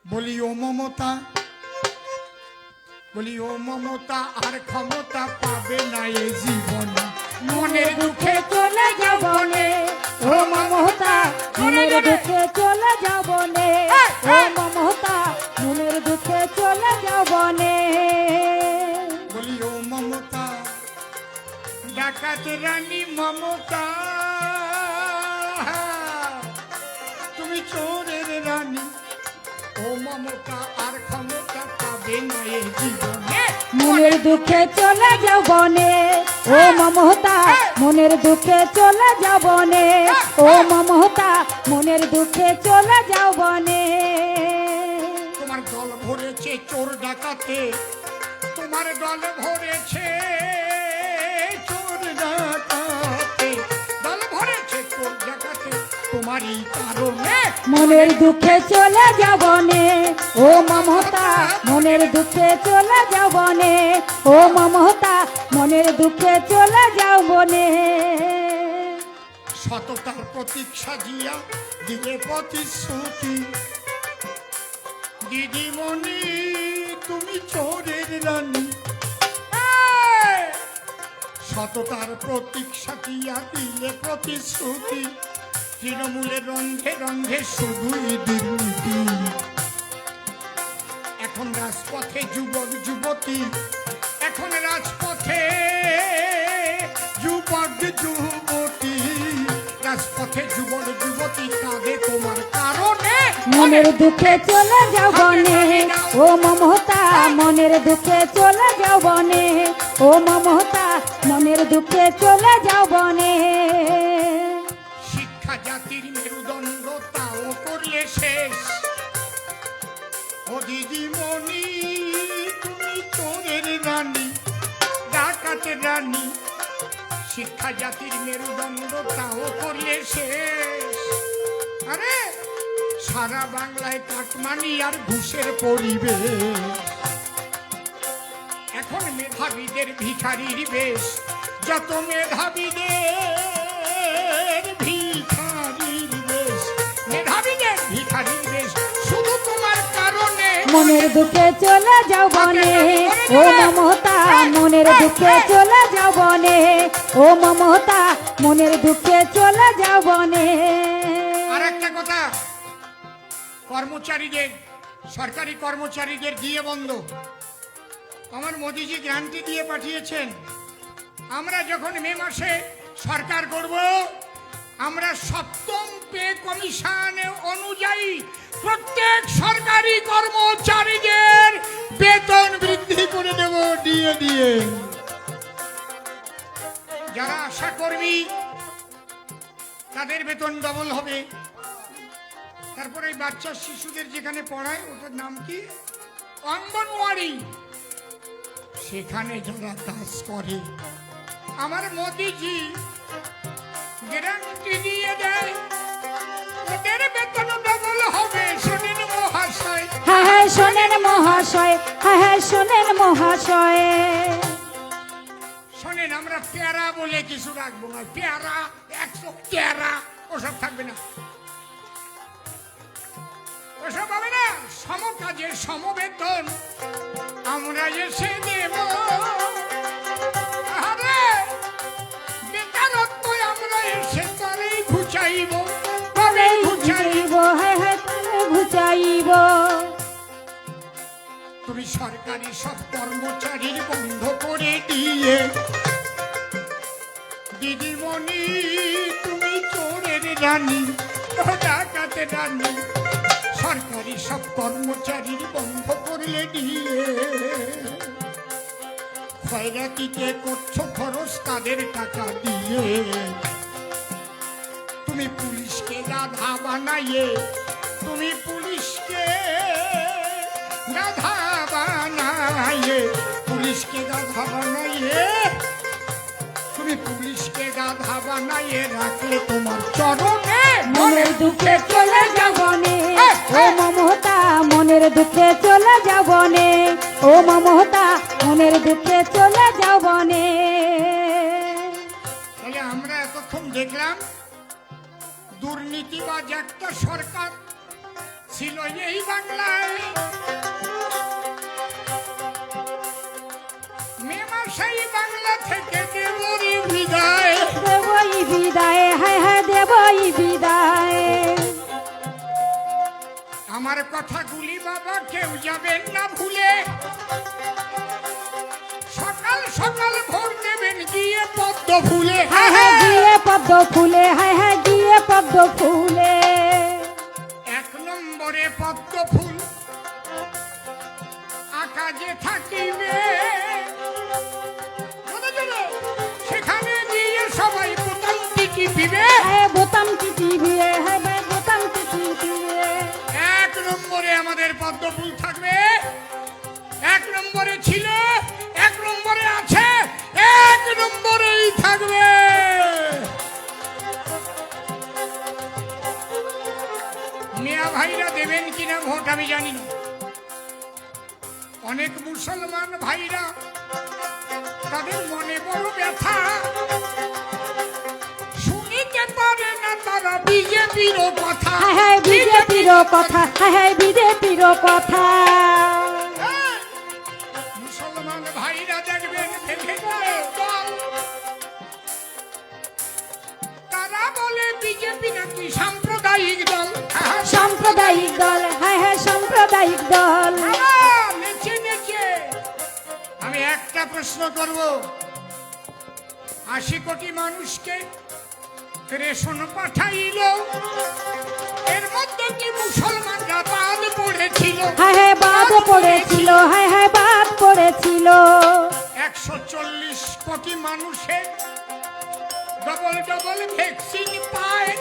বলি ও মমতা, বলি ও মমতা আর ক্ষমতা পাবে না এই জীবনে, মনের দুঃখে চলে যাব নে ও মমতা, মনের দুঃখে চলে যাব নে ও মমতা, মনের দুঃখে চলে যাব নে। বলি ও মমতা, ডাকাত রানী মমতা, তুমি চোরের রানী, ও মমতা আর ক্ষমতা পাবে না এই জীবনে, মনের দুঃখে চলে যাব নে ও মমতা, মনের দুঃখে চলে যাব নে ও মমতা, মনের দুঃখে চলে যাব নে। তোমার দল ভরেছে চোর ডাকাতে, তোমার দল ভরেছে চোর ডাকাতে, দল ভরেছে চোর ডাকাতে, তোমারই কারণে মনের দুঃখে চলে যাব নে ও মমতা, মনের দুঃখে চলে যাব নে ও মমতা, মনের দুঃখে চলে যাব নে। সততার প্রতীক সাজিয়া দিলে প্রতিশ্রুতি, দিদিমণি তুমি চোরের রানী, সততার প্রতীক সাজিয়া দিলে প্রতিশ্রুতি, তৃণমূলের রন্ধে রন্ধে শুধুই দুর্নীতি। এখন রাজপথে যুবক যুবতী, এখন রাজপথে যুবক যুবতী, রাজপথে যুবক যুবতী কাঁদে তোমার কারণে, মনের দুঃখে চলে যাব নে ও মমতা, মনের দুঃখে চলে যাব নে ও মমতা, মনের দুঃখে চলে যাব নে। শিক্ষা জাতির মেরুদণ্ড তাও করলে শেষ, ও দিদিমণি তুমি চোরের রানী, ডাকাতের রানী, শিক্ষা জাতির মেরুদণ্ড তাও করলে শেষ। আরে সারা বাংলায় কাটমানি আর ঘুষের পরিবেশ, এখন মেধাবীদের ভিখারির বেশ, যত মেধাবীদের ভিখারির বেশ, মেধাবীদের ভিখারির বেশ, শুধু তোমার কারণে মনের দুঃখে চলে যাব নে ও মমতা, মনের দুঃখে চলে যাব নে ও মমতা, মনের দুঃখে চলে যাব নে। আর একটা কথা, কর্মচারীদের, সরকারি কর্মচারীদের দিয়ে বন্ধ, আমার মোদিজি গ্যারান্টি দিয়ে পাঠিয়েছেন, আমরা যখন মে মাসে সরকার করব, আমরা সপ্তম পে কমিশন অনুযায়ী প্রত্যেক সরকারি কর্মচারীদের বেতন বৃদ্ধি করে দেব দিয়ে দিয়ে। যারা আশা কর্মী তাদের বেতন ডবল হবে। তারপরে এই বাচ্চা শিশুদের যেখানে পড়ায় ওটার নাম কি, অঙ্গনওয়াড়ি, সেখানে যারা কাজ করে আমার মোদিজি গ্যারান্টি দিয়ে দেয় ওদের বেতন ডবল হবে। শোনেন মহাশয়, হ্যাঁ হ্যাঁ শোনেন মহাশয়, হ্যাঁ হ্যাঁ শোনেন মহাশয়। শোনেন, আমরা পেয়ারা বলে কিছু রাখবো না, পেয়ারা 100 পেয়ারা ওসব থাকবে না, ওসব হবে না। সম কাজের সমবেতন আমরা এসে দেব, আরে বেকারত্ব আমরা এসে তারেই ঘুচাইব, তবে ঘুচাইব। হ্যাঁ হ্যাঁ ঘুচাইব। তুমি সরকারি সব কর্মচারীর বন্ধ করে দিয়ে, দিদিমণি তুমি চোরের রানী, ডাকাতের রানী, সরকারি সব কর্মচারীর বন্ধ করলে দিয়ে, খয়রাতিতে করছো খরচ তাদের টাকা দিয়ে, তুমি পুলিশকে গাধা বানাইয়ে, তুমি পুলিশকে গাধা বানাইয়ে, পুলিশকে গাধা বানাইয়ে, তুমি পুলিশকে গাধা বানাইয়ে রাখলে তোমার চরণে, মনের দুঃখে চলে যাব নে ও মমতা, মনের দুঃখে চলে যাব নে ও মমতা, মনের দুঃখে চলে যাব নে। তাহলে আমরা এতক্ষণ দেখলাম দুর্নীতিবাজ একটা সরকার ছিল এই বাংলায়, সেই বাংলা থেকে দেবরি বিদায়। দেবই বিদায়, হায় হায় দেবই বিদায়। আমার কথাগুলি বাবা কেউ যাবেন না ভুলে, সকাল সকাল ভোর দেবেন গিয়ে পদ্ম ফুলে। হায় হায় গিয়ে পদ্ম ফুলে, হায় হায় গিয়ে পদ্ম ফুলে। 1 নম্বরে পদ্ম ফুল আকাশে থাকিবে, সেখানে গিয়ে সবাই বোতাম টিপিবে। হায় বোতাম টিপিবে, হায় ভাই বোতাম টিপিবে। 1 নম্বরে আমাদের পদ্ম ফুল থাকবে। 1 নম্বরে ছিল, 1 নম্বরে আছে, 1 নম্বরেই থাকবে। মিয়া ভাইরা দেবেন কিনা ভোট আমি জানি না। অনেক মুসলমান ভাইরা তাদের মনে বড় ব্যথা, শুনিতে পারে না তারা বিজেপির কথা। হায় হায় বিজেপির কথা, হায় হায় বিজেপির কথা। হ্যাঁ, মুসলমান ভাইরা দেখবেন দেখে যায় দল, তারা বলে বিজেপি নাকি সাম্প্রদায়িক দল। সাম্প্রদায়িক দল, হায় হায় সাম্প্রদায়িক দল। বাবা, নেচে নেচে আমি একটা প্রশ্ন করব, 80 কোটি মানুষকে রেশন পাঠাইল, এর মধ্যে কি মুসলমানরা বাদ পড়েছিল? হায় হায় বাদ পড়েছিল, হায় হায় বাদ পড়েছিল। 140 কোটি মানুষের ডবল ডবল ভ্যাকসিন পায়,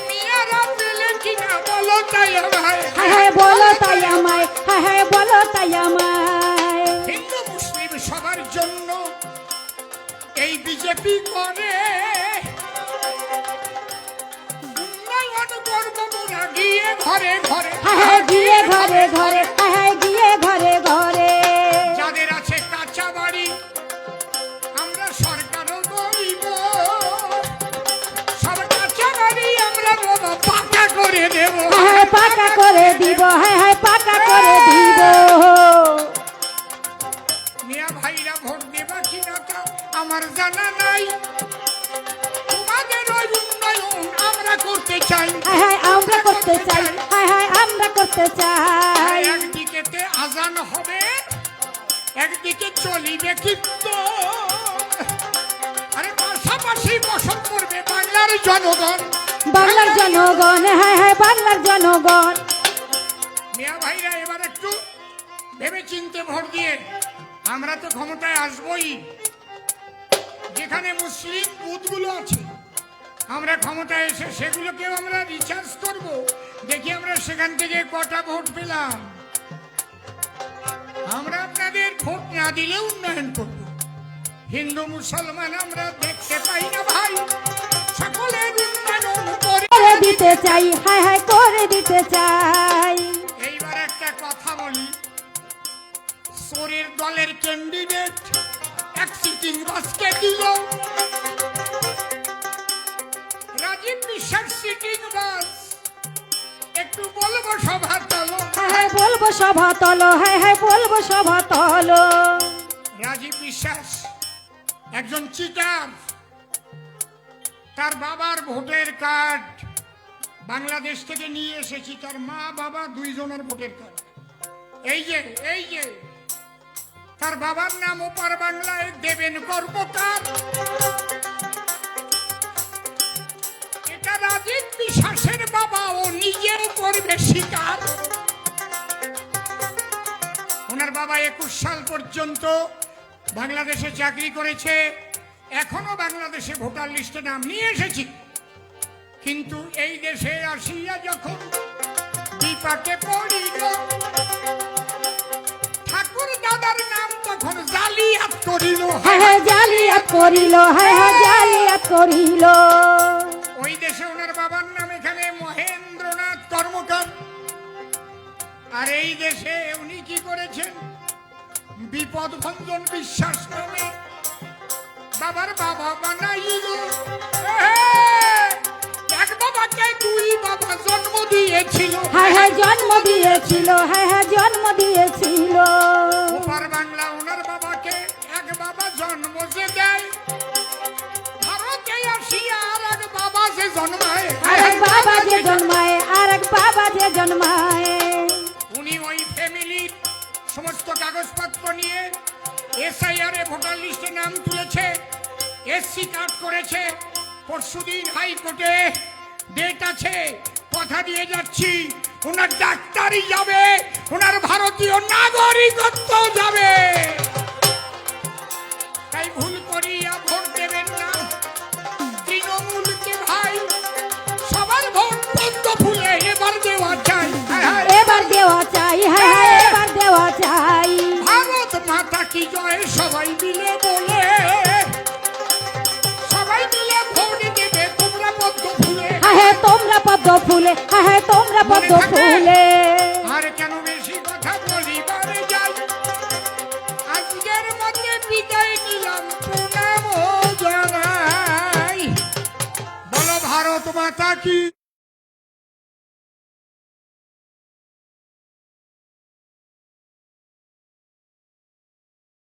মেয়েরা পেলে কিনা বলো তাই আমায়। হায় হায় বলো তাই আমায়, হায় হায় বলো তাই আমায়। হিন্দু মুসলিম সবার জন্য এই বিজেপি করে, উন্নয়ন করবো মোরা গিয়ে ঘরে ঘরে। হায় হায় গিয়ে ঘরে ঘরে, হায় হায় গিয়ে ঘরে ঘরে। যাদের আছে কাঁচা বাড়ি আমরা সরকারও গরিব, সব কাঁচা বাড়ি আমরা বাবা পাকা করে দেব। হায় হায় পাকা করে দিব, হায় হায় পাকা করে দিব। মিয়া ভাইরা ভোট দেবা কিনা তা আমার জানা নাই, তোমাদের ওই উন্নয়ন আমরা করতে চাই। হায় হায় আমরা করতে চাই, হায় হায় আমরা করতে চাই। একদিকেতে আজান হবে, একদিকে চলিবে কিন্তু, আরে পাশাপাশি বসত করবে বাংলার জনগণ। বাংলার জনগণ, হায় হায় বাংলার জনগণ। মিয়া ভাইরা এবার একটু ভেবে চিনতে ভোট দিয়ে, আমরা তো ক্ষমতায় আসবই, যেখানে মুসলিম বুথগুলো আছে আমরা ক্ষমতায় এসে সেগুলোকেও আমরা রিচার্জ করব, দেখি আমরা সেখান থেকে কটা ভোট পেলাম। আমরা আপনাদের ভোট না দিলে উন্নয়ন করব। হিন্দু মুসলমান আমরা দেখতে পাই না ভাই, সকলের উন্নয়ন করে করে দিতে চাই, হায় হায় করে দিতে চাই। এইবার একটা কথা বলি, চোরের দলের ক্যান্ডিডেট এক সিটিং বাসকে দিল, রাজীব বিশ্বাস সিটিং বাস, একটু বলবো সভা তলো। হায় হায় বলবো সভা তলো, হায় হায় বলবো সভা তলো। রাজীব বিশ্বাস একজন চিটার, তার বাবার ভোটের কার্ড বাংলাদেশ থেকে নিয়ে এসেছি, তার মা বাবা 2 জনের ভোটের কার্ড। এই যে তার বাবার নাম ওপার বাংলায় দেবেন কর্মকার। এটা রাজীব বিশ্বাসের বাবা, ও নিজেও করবে স্বীকার। ওনার বাবা 21 সাল পর্যন্ত বাংলাদেশে চাকরি করেছে, এখনো বাংলাদেশে ভোটার লিস্টে নাম নিয়ে এসেছি, কিন্তু এই দেশে আসিয়া যখন বিপাকে পড়িল, ঠাকুর দাদার নাম তখন জালিয়াত করিল। হায় হায় জালিয়াত করিল, হায় হায় জালিয়াত করিল। ওই দেশে ওনার বাবার নাম এখানে মহেন্দ্রনাথ কর্মকার, আর এই দেশে উনি কি করেছেন, বিপদ ভঞ্জন বিশ্বাস নামে বাবার বাবা বানাইল। এক বাবাকে 2 বাবা জন্ম দিয়েছিল। হায় হায় জন্ম দিয়েছিল, হায় হায় জন্ম দিয়েছিল। ওপার বাংলা ওনার বাবাকে 1 জন্মায় আরেক বাবা যে জন্মায়, আরেক বাবা যে জন্মায়। উনি ওই ফ্যামিলির সমস্ত কাগজপত্র নিয়ে এসআইআর এ ভোটার লিস্টে নাম তুলেছে, এসসি কার্ড করেছে। পরশুদিন হাইকোর্টে ডেট আছে, কথা দিয়ে যাচ্ছি ওনার ডাক্তারি যাবে, ওনার ভারতীয় নাগরিকত্ব যাবে। তাই ভুল করিয়া ভোট দেবেন না তৃণমূলকে ভাই, সবার ভোট বন্ধ ফুলে এবার দেওয়া চাই। হায় হায়। এবার দেওয়া চাই, হ্যাঁ হ্যাঁ এবার দেওয়া চাই। ভারত মাতা কি জয় সবাই মিলে বলে, সবাই মিলে ভোট দেবে তোমরা পদ্ম ফুলে। হ্যাঁ হ্যাঁ তোমরা পদ্ম ফুলে, হ্যাঁ হ্যাঁ তোমরা পদ্ম মনে থাকে? ফুলে। আর কেন বেশি কথা বলিবারে যাই, আজকের মধ্যে বিদায় নিলাম, প্রণাম জানাই। বলো ভারত মাতা কি।